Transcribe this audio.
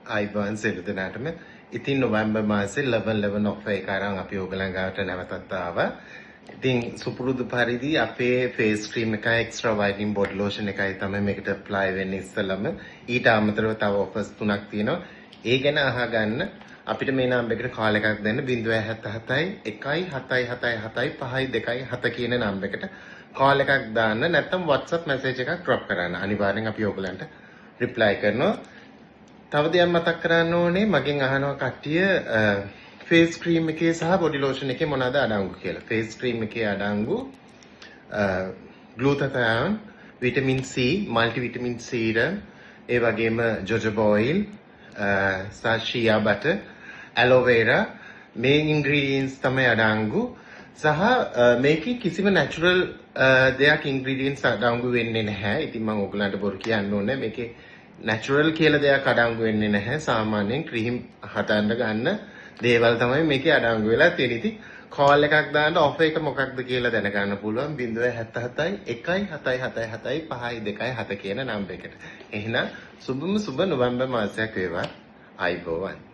ආයිබෝන් සියලු දෙනාටම. ඉතින් නොවැම්බර් මාසේ 11 ඔෆර් එක අරන් අපි ඕගලන් ගාවට නැවතත් ආවා. ඉතින් සුපුරුදු පරිදි අපේ ෆේස් ක්‍රීම් එකයි එක්ස්ට්‍රා වයිටනින් බොඩි ලෝෂන් එකයි තමයි මේකට ඇප්ලයි වෙන්නේ ඉස්සෙල්ලම. ඊට අමතරව තව ඔෆර්ස් තුනක් තියෙනවා. ඒ ගැන අහගන්න අපිට මේ නම්බර් එකට කාල් එකක් දෙන්න 077 177 52 කියන නම්බර් එකට කාල් එකක් දාන්න. නැත්නම් WhatsApp මැසේජ් එකක් drop කරන්න. අනිවාර්යෙන් අපි ඕගලන්ට රිප්ලයි කරනවා. තව දෙයක් මතක් කරන්න ඕනේ මගෙන් අහනවා කට්ටිය ෆේස් ක්‍රීම් එකේ සහ බොඩි ලෝෂන් එකේ මොනවාද අඩංගු කියලා. ෆේස් ක්‍රීම් එකේ අඩංගු glutathione, vitamin C, multi vitamin serum, ඒ වගේම ජොජොබා ඔයිල්, සාෂියා බටර්, ඇලෝවේරා මේ ඉන්ග්‍රීඩියන්ට්ස් තමයි අඩංගු. සහ මේකේ කිසිම නැචරල් දෙයක් ඉන්ග්‍රීඩියන්ට්ස් අඩංගු වෙන්නේ නැහැ. ඉතින් මම ඔයගලන්ට බොරු කියන්න ඕනේ මේකේ නැචරල් කියලා දෙයක් අඩංගු වෙන්නේ නැහැ. සාමාන්‍යයෙන් ක්‍රීම් හදන්න ගන්න දේවල් තමයි මේකේ අඩංගු වෙලා තියෙන්නේ. ඉතින් කෝල් එකක් දාන්න ඔෆර් එක මොකක්ද කියලා දැනගන්න පුළුවන් 077 177 52 කියන නම්බර් එකට. එහෙනම් සුබම සුබ නොවැම්බර් මාසයක් වේවා. ආයිබෝවන්.